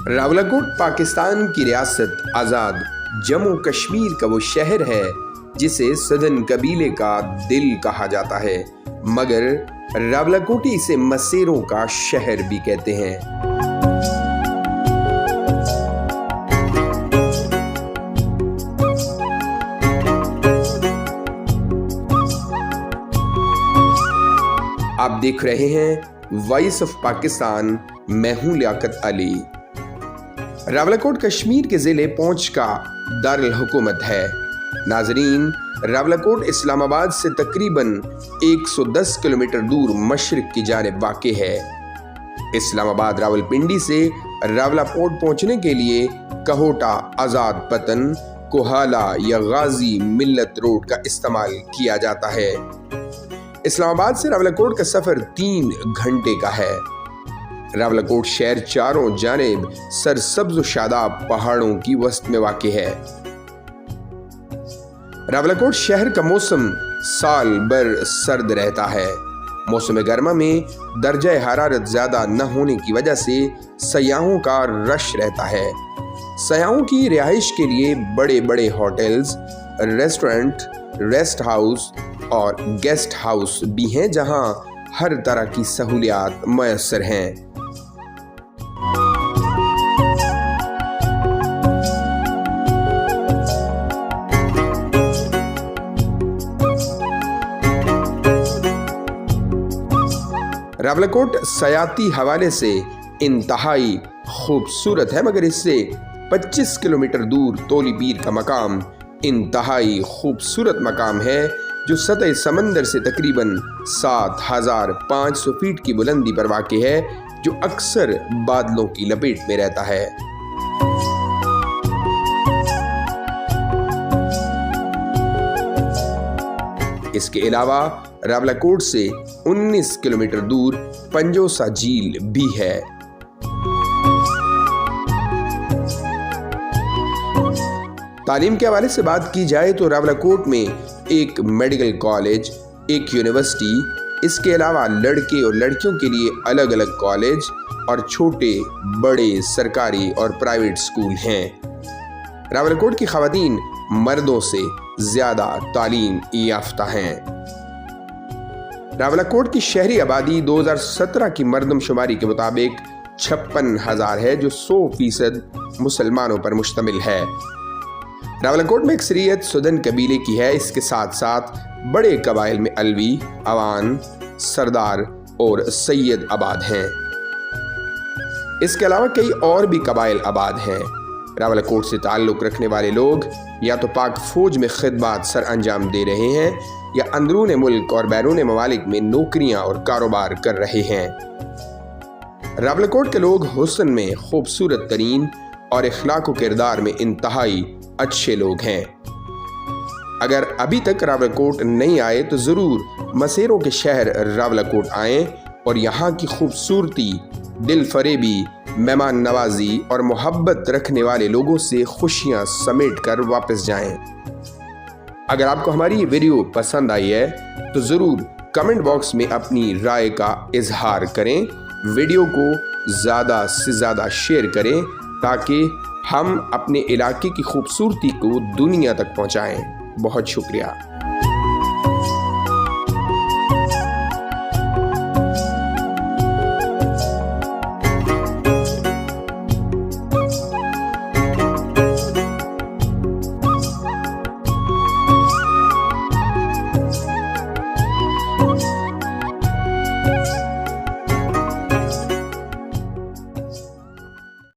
रावलाकोट पाकिस्तान की रियासत आज़ाद जम्मू कश्मीर का वो शहर है जिसे सदन कबीले का दिल कहा जाता है, मगर रावलाकोटी इसे मसेरों का शहर भी कहते हैं। आप देख रहे हैं वॉइस ऑफ पाकिस्तान। मैं हूं लियाकत अली। रावलाकोट कश्मीर के ज़िले पौंछ का दारुल हुकूमत है। नाजरीन, रावलाकोट इस्लामाबाद से तकरीबन 110 किलोमीटर दूर मशरिक की जानिब वाक़े है। इस्लामाबाद रावलपिंडी से रावलाकोट पहुंचने के लिए कहोटा, आज़ाद पतन, कोहाला या गाजी मिल्लत रोड का इस्तेमाल किया जाता है। इस्लामाबाद से रावलाकोट का सफ़र 3 घंटे का है। रावलाकोट शहर चारों जानिब सरसब्ज शादाब पहाड़ों की वस्त में वाक़े है। रावलाकोट शहर का मौसम साल भर सर्द रहता है। मौसम गर्मा में दर्जा हरारत ज़्यादा न होने की वजह से सयाहों का रश रहता है। सयाहों की रिहाइश के लिए बड़े बड़े होटल्स, रेस्टोरेंट, रेस्ट हाउस और गेस्ट हाउस भी हैं, जहां हर तरह की सहूलियात मैसर हैं। रावलाकोट सयाती हवाले से इंतहाई खूबसूरत है, मगर इससे 25 किलोमीटर दूर तोली पीर का मकाम इंतहाई खूबसूरत मकाम है, जो सतह समंदर से तकरीबन 7500 फीट की बुलंदी पर वाक़े है, जो अक्सर बादलों की लपेट में रहता है। इसके अलावा रावलाकोट से 19 किलोमीटर दूर पंजोसा झील भी है। तालीम के हवाले से बात की जाए तो रावलाकोट में एक मेडिकल कॉलेज, एक यूनिवर्सिटी, इसके अलावा लड़के और लड़कियों के लिए अलग अलग कॉलेज और छोटे बड़े सरकारी और प्राइवेट स्कूल हैं। रावलाकोट की ख़वातीन मर्दों से ज़्यादा तालीम याफ्ता हैं। रावलाकोट की शहरी आबादी 2017 की मरदमशुमारी के मुताबिक 56,000 है, जो 100% मुसलमानों पर मुश्तमिल है। रावलाकोट में अक्सरियत सुदन कबीले की है। इसके साथ साथ बड़े कबाइल में अलवी, अवान, सरदार और सैयद आबाद हैं। इसके अलावा कई और भी कबाइल आबाद हैं। रावलाकोट से ताल्लुक़ रखने वाले लोग या तो पाक फौज में खिदमत सर अंजाम दे रहे हैं या अंदरून मुल्क और बैरून ममालिक में नौकरियां और कारोबार कर रहे हैं। रावलाकोट के लोग हुस्न में खूबसूरत तरीन और इखलाक व किरदार में इंतहाई अच्छे लोग हैं। अगर अभी तक रावलाकोट नहीं आए तो ज़रूर मसेरों के शहर रावलाकोट आएँ और यहाँ की खूबसूरती, दिल फरेबी, मेहमान नवाजी और मोहब्बत रखने वाले लोगों से खुशियाँ समेट कर वापस जाएं। अगर आपको हमारी ये वीडियो पसंद आई है तो ज़रूर कमेंट बॉक्स में अपनी राय का इजहार करें। वीडियो को ज़्यादा से ज़्यादा शेयर करें ताकि हम अपने इलाके की खूबसूरती को दुनिया तक पहुँचाएं। बहुत शुक्रिया।